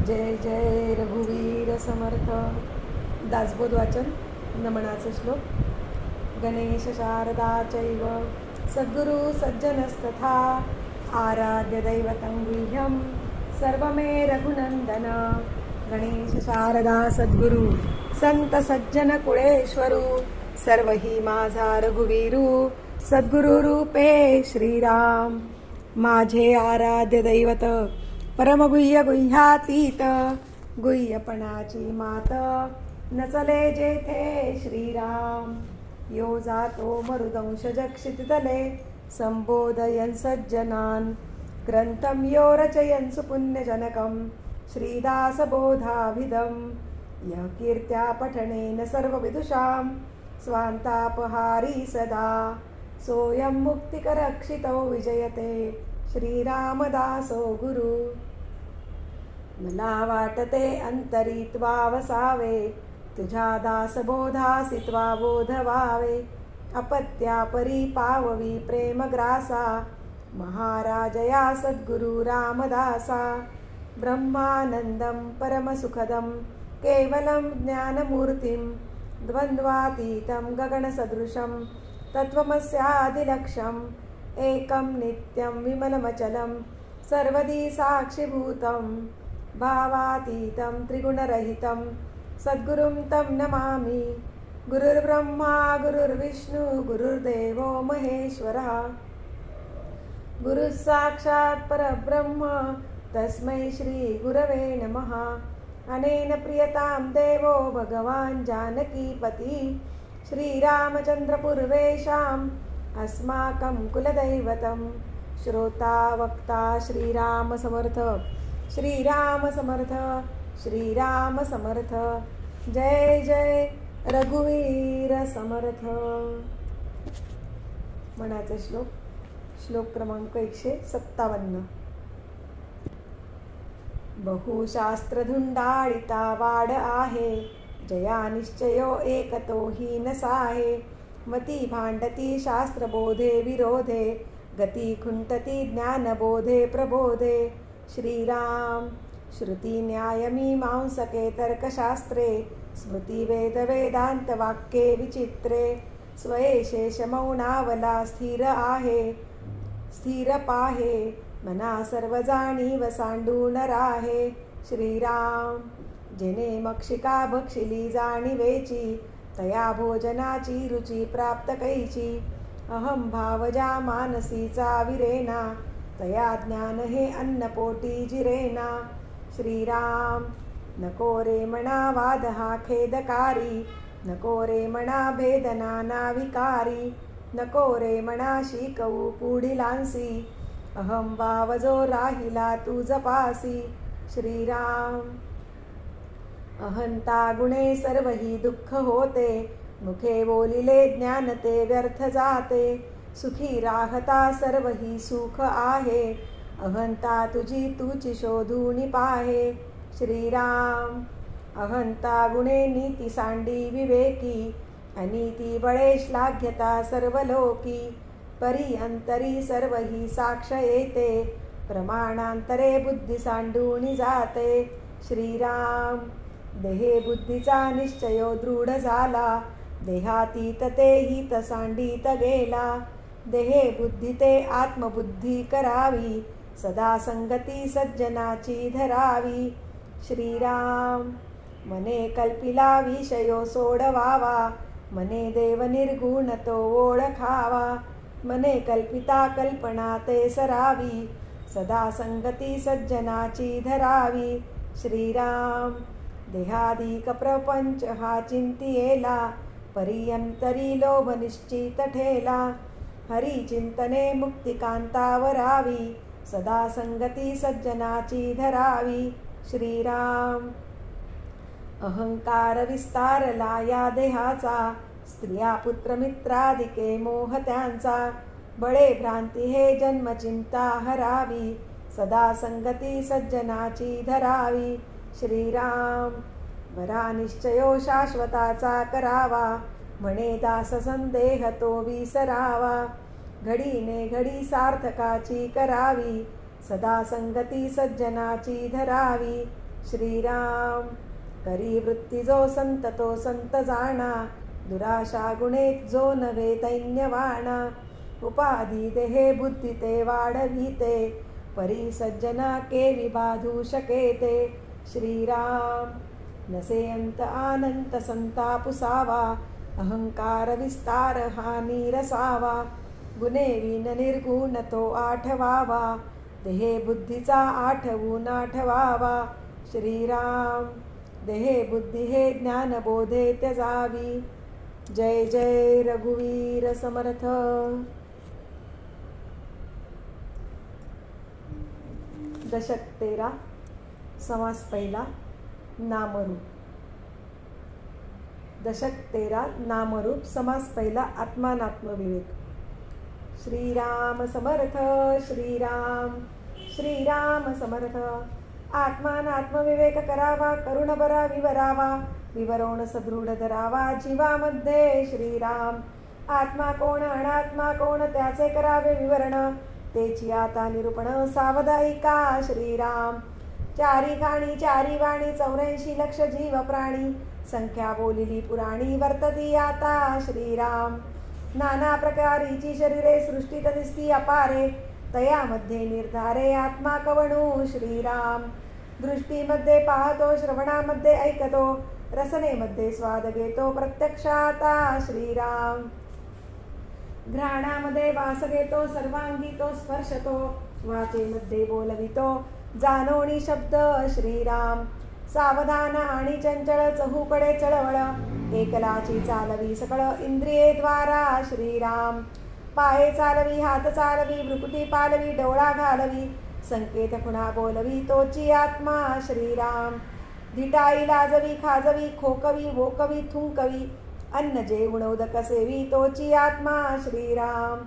जय जय रघुवीर समर्थ. दासबोध वाचन. नमनाचे श्लोक. गणेश शारदा चैव सद्गुरु सज्जनस्तथा आराध्य दैवतं गुह्यं सर्वमे रघुनंदन. गणेश शारदा सद्गुरु संत सज्जन कुळेश्वरू सर्वही माझा रघुवीरू सद्गुरु रूपे श्रीराम. माझे आराध्य दैवत परमगुह्य गुह्यातीत गुह्यपणाची मात नचले जेथे श्रीराम. यो जातो मरुदंश जक्षितले संबोधयन् सज्जनान् ग्रंथं यो रचयन् सुपुण्यजनकं श्रीदासबोधाभिधम्. यः कीर्त्या पठनेन सर्वविदुषां स्वान्तापहारी सदा सोऽयं मुक्तिकरक्षितो विजयते श्रीरामदासो गुरु. मला वाटते अंतरी त्वा वसावे तुझ्या दासबोधासी त्वा बोध व्हावे. अपत्या परी पाववी प्रेमग्रासा महाराजया सद्गुरु रामदासा. ब्रह्मानंदं परमसुखदं केवलं ज्ञानमूर्तिं द्वन्द्वातीतं गगनसदृशं तत्त्वमस्यादिलक्ष्यम्. एकं नित्यं विमलमचलं सर्वदी साक्षिभूतं भावातीतं त्रिगुणरहितं सद्गुरुं तं नमामि. गुरुर्ब्रह्मा गुरुर्विष्णु गुरुर्देवो महेश्वरः. गुरुः साक्षात् परब्रह्म तस्मै श्री गुरवे नमः. अनेन प्रियतां देवो भगवान् जानकीपति श्रीरामचन्द्रपूर्वेषाम् अस्माकं कुलदैवतं. श्रोता वक्ता श्रीराम समर्थ श्रीराम समर्थ श्रीराम समर्थ. जय जय रघुवीर समर्थ. मनाचे श्लोक. श्लोक क्रमांक 157. बहुशास्त्रधुंडाळिता वाड आहे जया निश्चयो एकतो ही नसाहे. मती भांडती शास्त्रबोधे विरोधे गती खुंटती ज्ञानबोधे प्रबोधे. श्रीराम. श्रुती न्याय मीमांसके तर्कशास्त्रे स्मृती वेद वेदांत वाक्ये विचित्रे. स्वयशेष मौनावला स्थिर आहे स्थिर पाहे मना सर्व जाणीव सांडून राहे. श्रीराम. जेने मक्षिका भक्षिली जाणीवेची तया भोजनाची रुची प्राप्त कैची. अहम भावजा मानसीचा विरेना तया ज्ञान हे अन्नपोटी जिरेना. श्रीराम. नको रे म्हणा वाद हा खेदकारी नको रे म्हणा भेदना नाविकारी. नको रे म्हणा शिकवू पुढिलांसी अहम भाव जो राहिला तुझ पासी. श्रीराम. अहंता गुणे सर्वही दुःख होते मुखे बोलिले ज्ञान ते व्यर्थ जाते. सुखी राहता सर्वही सुख आहे अहंता तुझी तुची शोधून पाहे. श्रीराम. अहंता गुणे नीती सांडी विवेकी अनीती बळे श्लाघ्यता सर्व लोकी. परी अंतरी सर्वही साक्ष येते प्रमाणांतरे बुद्धी सांडून जाते. श्रीराम. देहे बुद्धीचा निश्चयो दृढ झाला देहातीत ते हित सांडीत गेला. देहे बुद्धी ते आत्मबुद्धी करावी सदा संगती सज्जनाची धरावी. श्रीराम. मने कल्पिला विषयो सोडवावा मने देव निर्गुण तो ओळखावा. मने कल्पिता कल्पना ते सरावी सदा संगती सज्जनाची धरावी. श्रीराम. देहादिक प्रपंच हा चिंतियेला परियंतरी लोभ निश्चित ठेला. हरी चिंतने मुक्तिकांतावरावी सदा संगती सज्जनाची धरावी. श्रीराम. अहंकार विस्तारला या देहाचा स्त्रिया पुत्र मित्रादिके मोह त्यांचा. बळे भ्रांती हे जन्मचिंता हरावी सदा संगती सज्जनाची धरावी. श्रीराम. बरा निश्चयो शाश्वताचा करावा म्हणे दास संदेह तो विसरावा. घडीने घडी सार्थकाची करावी सदा संगती सज्जनाची धरावी. श्रीराम. करी वृत्ती जो संत तो संत जाणा, दुराशा गुणेत जो नव्हे दैन्यवाणा. उपाधी देहे बुद्धी ते वाढविते, परी सज्जना केवी बाधू शकेते. श्रीराम. नसे अंत आनंत संताप सावा, अहंकार विस्तार हा नीरसावा. गुणे विन निर्गुण तो आठवावा, देहे बुद्धीचा आठवून आठवावा. श्रीराम. देहे बुद्धी हे ज्ञान बोधे त्यजावी. जय जय रघुवीर समर्थ. दशक 13. समास पहिला. नामरूप. दशक 13. नामरूप. समास पहिला. आत्मानात्मविवेक. श्रीराम समर्थ. श्रीराम. श्रीराम समर्थ. आत्मानात्मविवेक करावा, करुण बरा विवरावा. विवरोण सदृढ धरावा जीवामध्ये. श्रीराम. आत्मा कोण अनात्मा कोण त्याचे करावे विवरण, तेची आता निरूपण सावधायिका. श्रीराम. चारी गाणी चारी वाणी 84 लक्ष जीव प्राणी, संख्या बोलिली पुराणी वर्तती आता. श्रीराम. नाना प्रकारीची शरीरे सृष्टीत दिसती अपारे, तयामध्ये निर्धारे आत्मा कवणू. श्रीराम. दृष्टीमध्ये पाहतो, श्रवणामध्ये ऐकतो, रसनेमध्ये स्वाद घेतो प्रत्यक्षाता. श्रीराम. घ्राणामध्ये वास घेतो, सर्वांगी तो स्पर्शतो, वाचेमध्ये बोलवितो जाणोनी शब्द. श्रीराम. सावधान आणि चंचल चहूकडे चळवळ, एकलाची चालवी सकळ इंद्रिये द्वारा. श्रीराम. पाये चालवी, हात चालवी, भ्रुकुटी पालवी, डोळा घालवी, संकेत खुणा बोलवी तोची आत्मा. श्रीराम. धिटाई लाजवी, खाजवी, खोकवी, वोकवी, थुंकवी, अन्न जे उणवदक सेवी तोची आत्मा. श्रीराम.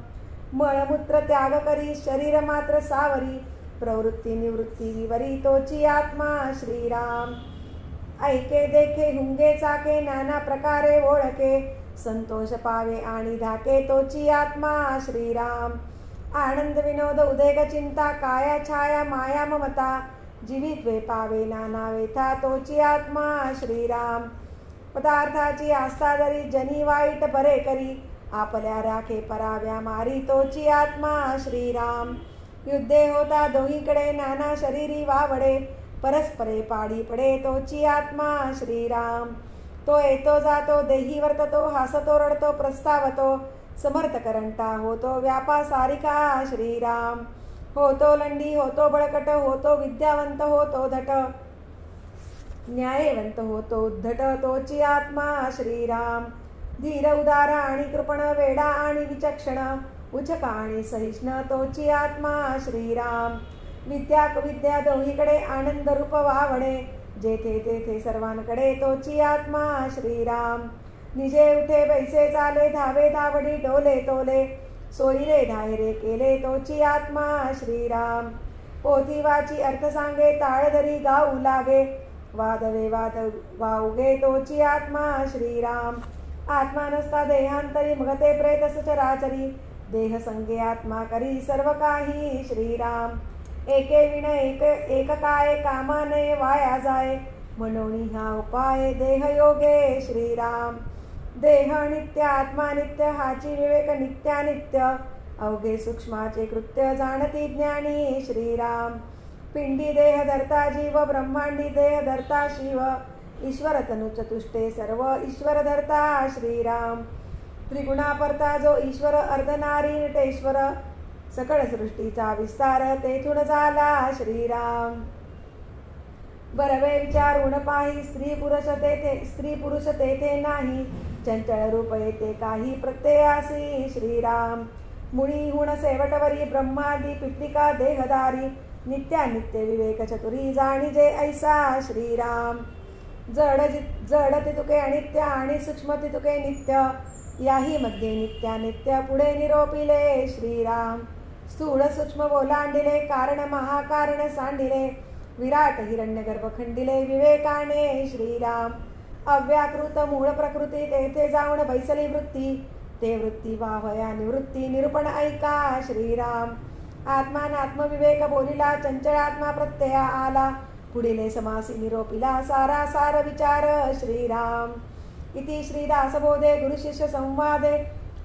मळमूत्र त्याग करी, शरीर मात्र सावरी, प्रवृत्ती निवृत्ती विवरी तोची आत्मा. श्रीराम. ऐके देखे हुंगे चाके, नाना प्रकारे ओळखे, संतोष पावे आणि धाके तोची आत्मा. श्रीराम. आनंद विनोद उदेग चिंता, काया छाया माया ममता, जीवित्वे पावे नाना वेथा तोची आत्मा. श्रीराम. पदार्थाची आस्था धरी, जनी वाईट बरे करी, आपल्या राखे पराव्या मारी तोची आत्मा. श्रीराम. युद्धे होता दोहीकडे, नाना शरीरी वावडे, परस्परे पाडी पडे तोची आत्मा. श्रीराम. तो येतो जातो, देही वर्ततो, हसतो रडतो, प्रस्तावतो, समर्थ करंटा होतो व्यापा सारिका. श्रीराम. होतो लंडी, होतो बळकट, होतो विद्यावंत, होतो धट, न्यायवंत होतो उद्धट तोची आत्मा. श्रीराम. धीर उदार आणि कृपण, वेडा आणि विचक्षण, उचका आणि सहिष्ण तोची आत्मा. श्रीराम. विद्या विद्या दोहीकडे, आनंद रूप वावडे, जेथे तेथे सर्वांकडे तोची आत्मा. श्रीराम. निजे उठे बैसे चाले, धावे धावडी, डोले तोले, सोयीरे धायरे केले तोची आत्मा. श्रीराम. पोथी वाची अर्थ सांगे, ताळधरी गाऊ लागे, वादवे वाद वाऊगे तोची आत्मा. श्रीराम. आत्मा नसता देहांतरी, मगते प्रेत सचराचरी, देह संगे आत्मा करी सर्व काही. श्रीराम. एके विण एक काय, कामा नये वाया जाय, मनोनी हा उपाय देह योगे. श्रीराम. देह नित्य आत्मा नित्य, हाची विवेक नित्यानित्य, अवघे सूक्ष्माचे कृत्य जाणती ज्ञानी. श्रीराम. पिंडी देह धरता जीव, ब्रह्मांडी देह धरता शिव, ईश्वर तनु चतुष्टे सर्व ईश्वर धरता. श्रीराम. त्रिगुणा परता जो ईश्वर, अर्धनारी नटेश्वर, सकळ सृष्टीचा विस्तार तेथून झाला. श्रीराम. बरवे विचारून पाही, स्त्री पुरुष तेथे नाही, चंचल रूप येते काही प्रत्ययासी. श्रीराम. मुळी हुण सेवटवरी, ब्रह्मादी पिपलिका देहदारी, नित्यानित्य विवेक चतुरी जाणीजे ऐसा. श्रीराम. जड तितुके अनित्य आणि सूक्ष्म तितुके नित्य, याही मध्ये नित्यानित्य पुढे निरोपिले. श्रीराम. स्थूळ सूक्ष्म ओलांडिले, कारण महाकारण सांडिले, विराट हिरण्यगर्भ खंडिले विवेकाने. श्रीराम. अव्याकृत मूळ प्रकृती, तेथे जाऊन बैसली वृत्ती, ते वृत्ती वाहया निवृत्ती निरूपण ऐका. श्रीराम. आत्मानात्मविवेक बोलिला, चंचलात्मा प्रत्यय आला, पुढिले समासी निरोपिला सारा सार विचार श्रीराम। इति श्रीदासबोधे गुरुशिष्य संवादे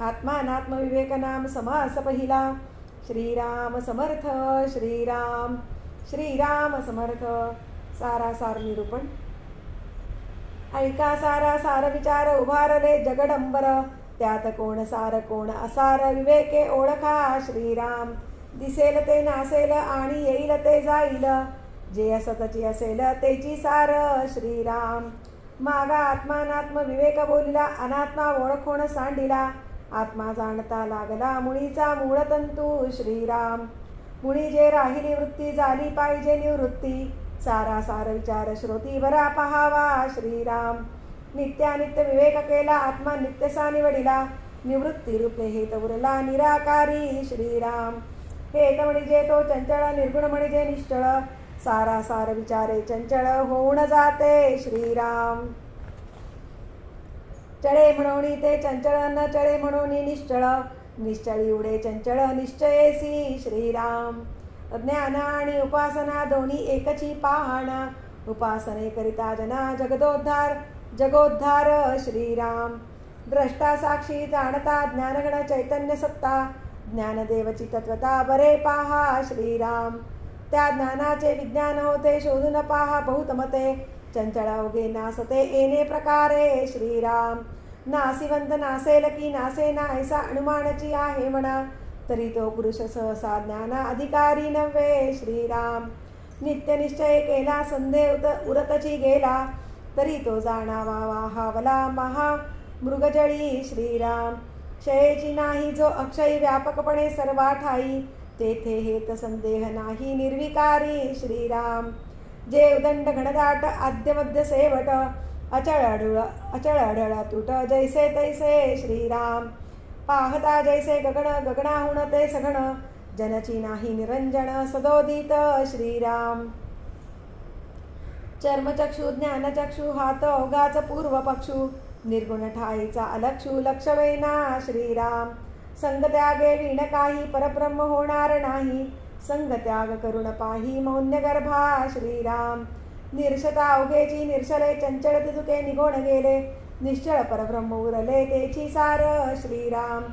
आत्मानात्म विवेक नाम समास पहिला। श्रीराम समर्थ श्रीराम श्रीराम समर्थ। सारासार निरूपण। ऐका सारा सार विचार उभारले जगडंबर, त्यात कोण सार कोण असार विवेके ओळखा श्रीराम। दिसेल ते नासेल आणि येईल ते जाईल, जे असतची असेल तेची सार श्रीराम। मागा आत्मानात्म विवेक बोलिला, अनात्मा ओळखोण सांडिला। आत्मा जाणता लागला मुळीचा मूळ तंतू श्रीराम। मुळी जे राहिली वृत्ती झाली पाहिजे निवृत्ती, सारा सार विचार श्रोती बरा पहावा श्रीराम। नित्यानित्य विवेक केला आत्मा नित्यसा निवडिला, निवृत्ती रूपे हेत उरला निराकारी श्रीराम। हेत म्हणजे तो चंचळ, निर्गुण म्हणजे निश्चळ, सारा सार विचारे चंचळ होऊन जाते श्रीराम। चळे म्हणून ते चंचळ, न चळे म्हणून निश्चळ, निश्चळी उडे चंचळ निश्चयेसी श्रीराम। ज्ञान आणि उपासना दोन्ही एकची पाहणा, उपासने करिता जना जगदोद्धार जगोद्धार श्रीराम। द्रष्टा साक्षी जाणता ज्ञानगण चैतन्य सत्ता, ज्ञानदेवची तत्वता बरे पाहा श्रीराम। त्या ज्ञानाचे विज्ञान होते शोधून पाहा बहुत मते, चंचळ अवघे नासते येणे प्रकारे श्रीराम। नासिवंत नासेल की नासे ना ऐसा अनुमानची आहे म्हणा, तरी तो पुरुष सहसा ज्ञाना अधिकारी नव्हे श्रीराम। नित्य निश्चय केला संदेह उरतची गेला, तरी तो जाणावा वाहावला महा मृगजळी श्रीराम। क्षयेची नाही जो अक्षयी व्यापकपणे सर्वा ठाई, तेथे हेत संदेह नाही निर्विकारी श्रीराम। जे उदंड घनदाट आद्य मध्य सेवट, अचळ अढळ तुट जैसे तैसे श्रीराम। पाहता जैसे गगन गगनाहुन ते सगण, जनची नाही निरंजन सदोदित श्रीराम। चर्मचक्षु ज्ञानचक्षु हात ओघाच पूर्व पक्षु, निर्गुण ठाईचा अलक्षु लक्षवेना श्रीराम। संगत्यागे विण काही परब्रह्म होणार नाही, संगत्याग करुण पाही मौन्य गर्भा श्रीराम। निर्षता अवघेची निर्षले चंचल तितुके निघून गेले, निश्चळ परब्रह्म उरले तेची सार श्रीराम।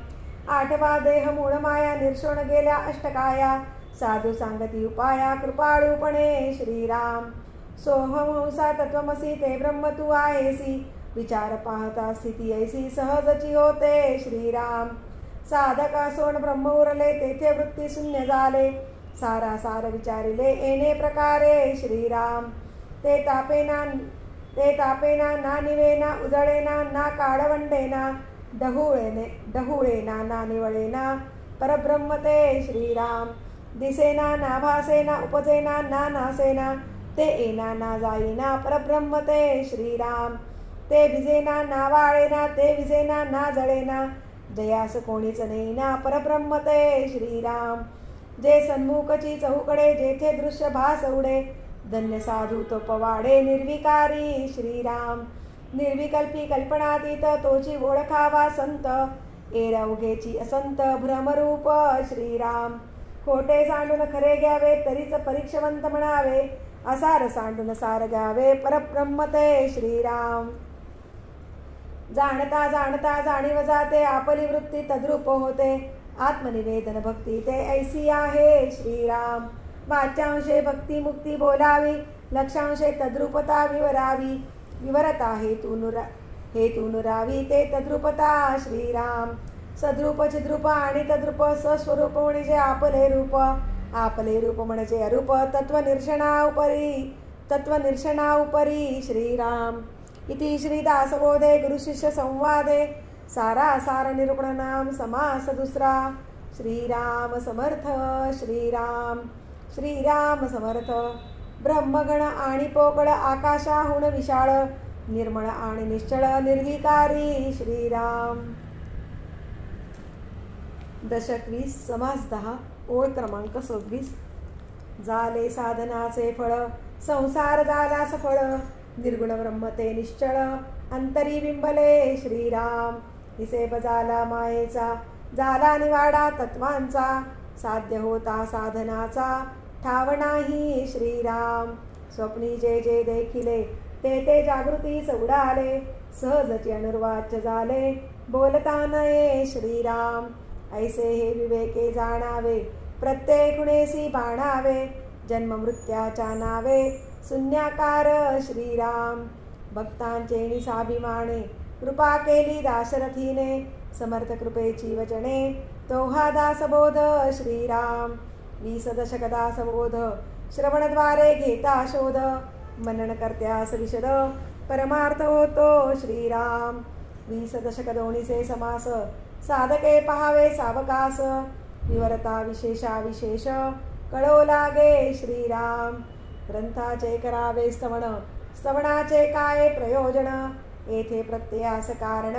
आठवा देह मूळ माया निर्षोण गेल्या अष्टकाया, साधू सांगती उपाया कृपाळूपणे श्रीराम। सोहमंसा तत्वमसी ते ब्रह्म तू आहेसी, विचार पाहता स्थिती ऐसी सहजची होते श्रीराम। साधका सोन ब्रह्म उरले तेथे वृत्ती शून्य झाले, सारा सार विचारिले येणे प्रकारे श्रीराम। ते तापेना ना निवेना उजळेना ना काळवंडेना, डहुळेना ना निवळेना परब्रह्म ते श्रीराम। दिसेना ना भासेना उपजेना ना नासेना, ते येना ना जाईना परब्रह्म ते श्रीराम। ते भिजेना ना वाळेना ते विजेना ना जळेना, जयास कोणीच नेईना परब्रह्म ते श्रीराम। जे सन्मुखची चहूकडे जेथे दृश्य भास उडे, धन्य साधू तो पवाडे निर्विकारी श्रीराम। निर्विकल्पी कल्पनातीत तोची ओळखावा संत, एरवघेची असंत भ्रमरूप श्रीराम। खोटे सांडून खरे घ्यावे तरीच परीक्षवंत म्हणावे, असार सांडून सार घ्यावे परब्रह्म ते श्रीराम। जाणता जाणता जाणीव जाते आपली वृत्ती तद्रूप होते, आत्मनिवेदन भक्ती ते ऐसी आहे श्रीराम। वाच्यांशे भक्ती मुक्ती बोलावी, लक्षांशे तद्रूपता विवरावी, विवरता हेतू नुरावी ते तद्रूपता श्रीराम। सद्रूप चिद्रूप आणि तद्रूप स्वस्वरूप म्हणजे आपले रूप, आपले रूप म्हणजे अरूप तत्वनिर्षणा उपरी श्रीराम। इति श्रीदासबोधे गुरुशिष्य संवादे सारासार निरूपण नाम समास दुसरा। श्रीराम समर्थ श्रीराम श्रीराम समर्थ। ब्रह्मगण आणि पोकळ आकाशाहून विशाळ, निर्मळ आणि निश्चळ निर्विकारी श्रीराम। दशक 20 समास 10 ओळ क्रमांक 26। झाले साधनाचे फळ संसार झाला सफळ, निर्गुण ब्रह्म ते निश्चळ अंतरी बिंबले श्रीराम। हिसेब झाला मायेचा झाला निवाडा तत्वांचा, साध्य होता साधनाचा ठाव नाही श्रीराम। स्वप्नी जे जे देखिले ते ते जागृतीस उडाले, सहजची अनुर्वाच्य झाले बोलता नये श्रीराम. ऐसे हे विवेके जाणावे, प्रत्येक गुणेसी बाणावे, जन्म मृत्याच्या नावे शून्याकार श्रीराम. भक्तांचे निसाभिमाने कृपा केली दाशरथीने, समर्थ कृपेची वचने तो हा दासबोध श्रीराम. 20 दशक दासबोध श्रवणद्वारे घेता शोध, मनन करत्यास विशद परमार्थ होतो श्रीराम. 20 दशक दोन्हीचे समास साधके पहावे सावकास, विवरता विशेषा विशेष कळो लागे श्रीराम. ग्रंथाचे करावे स्तवन, स्तवनाचे काय प्रयोजन, येथे प्रत्ययास कारण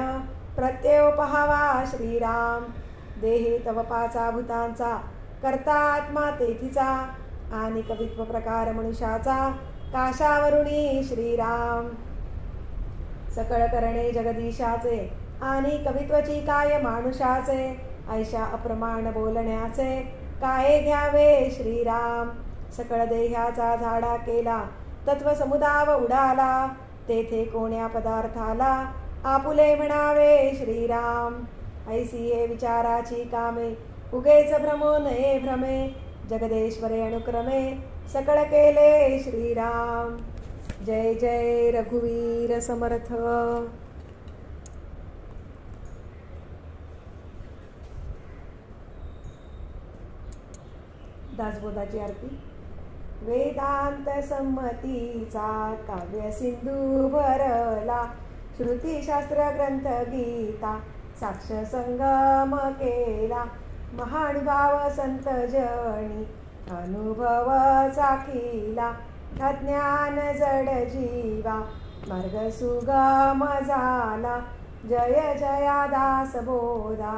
प्रत्यय पहावा श्रीराम. देहे तव पाचा भूतांचा करता आत्मा तेथीचा, आणि कवित्व प्रकार मनुष्याचा काशावरुणी श्रीराम. सकळ करणे जगदीशाचे, आणि कवित्वची काय मानुषाचे, ऐशा अप्रमाण बोलण्याचे काय घ्यावे श्रीराम. सकळ देहाचा झाडा केला तत्व समुदाव उडाला, तेथे कोण्या पदार्थाला आपुले म्हणावे श्रीराम. ऐसी हे विचाराची कामे उगेच भ्रमो नये भ्रमे, जगदेश्वरे अनुक्रमे सकळ केले श्रीराम. जय जय रघुवीर समर्थ. दासबोधाची आरती. वेदांत संमतीचा काव्य सिंधू भरला, श्रुतीशास्त्र ग्रंथ गीता साक्ष संगम केला, महानुभाव संत जणी अनुभव चाखिला, अज्ञान जड जीवा मार्ग सुगम झाला. जय जया दासबोधा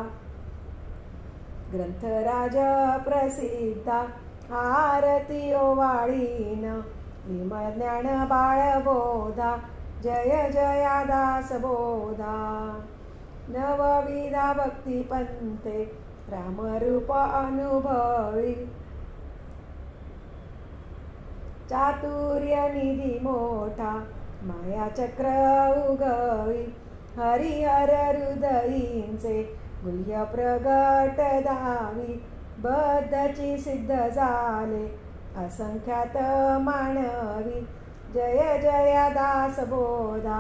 ग्रंथराज प्रसिद्धा, आरती ओवाळीन विमल ज्ञान बाळबोधा. जय जया दासबोधा. नवविधा भक्ती पंथे रामरूप अनुभवी, चातुर्य निधी मोठा माया चक्र उगवी, हरिहर हृदयींचे गुह्य प्रगट दावी, बद्धची सिद्ध झाले असंख्यात मानवी. जय जया दासबोधा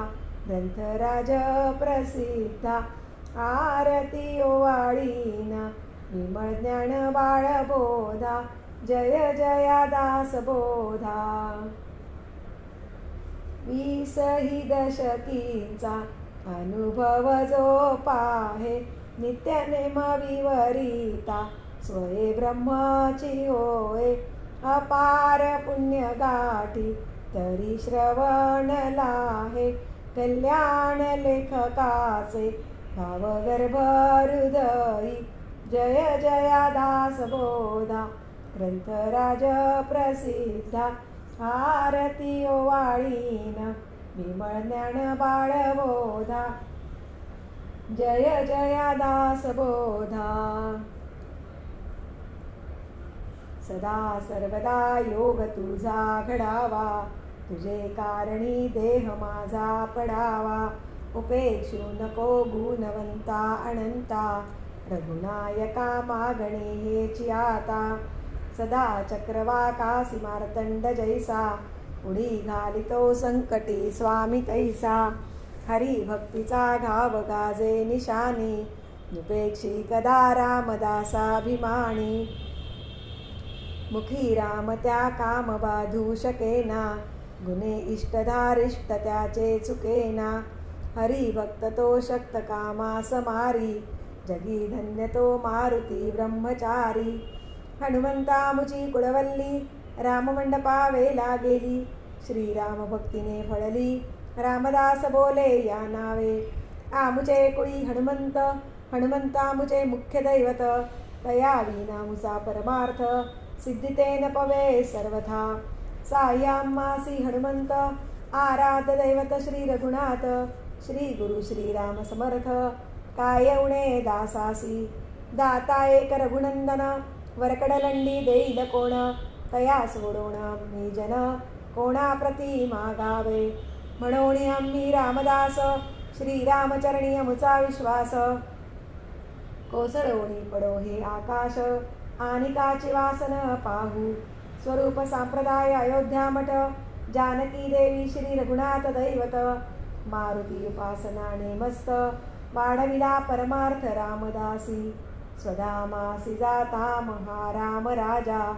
ग्रंथराज प्रसिद्धा, आरती ओवाळीन विमल ज्ञान बाळबोधा. जय जया दासबोधा. 20 ही दशकींचा अनुभव जो पाहे, नित्य नेम विवरिता स्वये ब्रह्माची होय. अपार पुण्य गाठी तरी श्रवण लाहे, कल्याण लेखकाचे भावगर्भ हृदयी. जय जया दासबोधा ग्रंथराज प्रसिद्धा, आरती ओवाळीन विमल ज्ञान बाळबोधा. जय जया दासबोधा. सदा सर्वदा योग तुझा घडावा, तुझे कारणी देह माझा पडावा. उपेक्षू नको गुणवंता अनंता, रघुनायका मागणे हेची आता. सदा चक्रवाकासी मार्तंड जैसा, उडी घालितो संकटी स्वामी तैसा. हरिभक्तीचा घाव गाजे निशानी, निपेक्षी कदा रामदासाभिमानी. मुखी राम त्या काम बाधू शकेना, गुणे इष्टधारिष्ट त्याचे चुकेना. हरिभक्त तो शक्त कामा समारी, जगी धन्य तो मारुती ब्रह्मचारी. हनुमंता मुची कुळवल्ली, राममंडपा वेला गेली. श्रीराम भक्तीने फळली, रामदास बोले या नावे. आमुचे कुळी हनुमंत, हनुमंता मुचे मुख्य दैवत. तया विना मुचा परमार्थ, सिद्धिते न पवे सर्वथा. सायामासी हनुमंत, आराध्य दैवत श्री रघुनाथ. श्री गुरु श्रीराम समर्थ, काय उणे दासासी. दाता एक रघुनंदन, वरकडलंडी देईल कोण. तया सोडोण मी जन, कोणाप्रती मागावे. म्हणून आम्ही रामदास श्रीरामचरणी अमुचा विश्वास. कोसळोनी पडो हे आकाश आनिकाची वासन पाहू. स्वरूप संप्रदाय अयोध्या मठ जानकी देवी श्री रघुनाथ दैवत. मारुती उपासनाने मस्त वाढविला परमार्थ रामदासी. स्वधामासी जाता महाराम राजा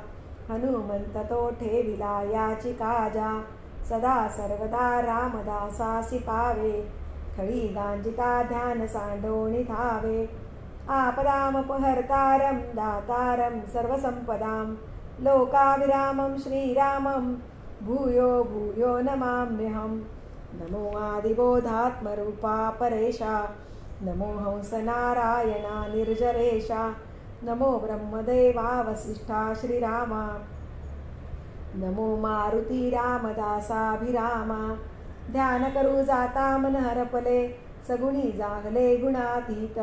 हनुमंत तो ठेविला याची काजा. सदा सर्वदा रामदासासी पावे खळी गांजिता ध्यान सांडोणी धावे. आपदामपहर्तारं दातारं सर्वसंपदां लोकाभिरामं श्रीरामं भूयो भूयो नमाम्यहम्. नमो आदिबोधात्मरूपा परेशा नमो हंसनारायणा निर्जरेशा. नमो ब्रह्मदेवा वसिष्ठा श्रीरामा नमो मारुती रामदासाभिरामा. ध्यान करू जाता मन हरपले सगुणी जागले गुणातीत.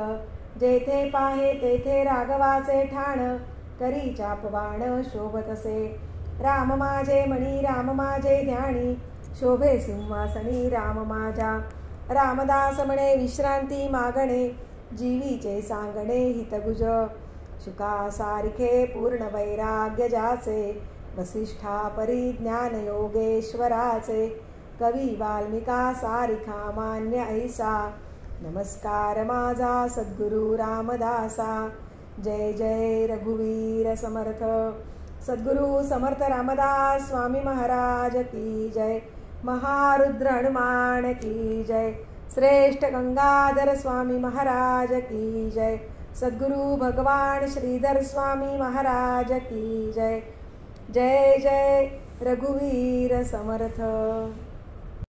जेथे पाहे तेथे राघवाचे ठाण करी चापवाण शोभतसे. राम माझे मणी राम माझे ध्यानी शोभे सिंहासनी राम माझा. रामदास म्हणे विश्रांती मागणे जीवीचे सांगणे हितगुज. शुका सारिखे पूर्ण वैराग्य ज्याचे वसिष्ठा परिज्ञान योगेश्वराचे. कवी वाल्मिका सारिखा मान्य ऐसा नमस्कार माझा सद्गुरु रामदासा. जय जय रघुवीर समर्थ. सद्गुरु समर्थ रामदास स्वामी महाराज की जय. महारुद्र हनुमान की जय. श्रेष्ठ गंगाधर स्वामी महाराज की जय. सद्गुरु भगवान श्रीधर स्वामी महाराज की जय. जय जय रघुवीर समर्थ.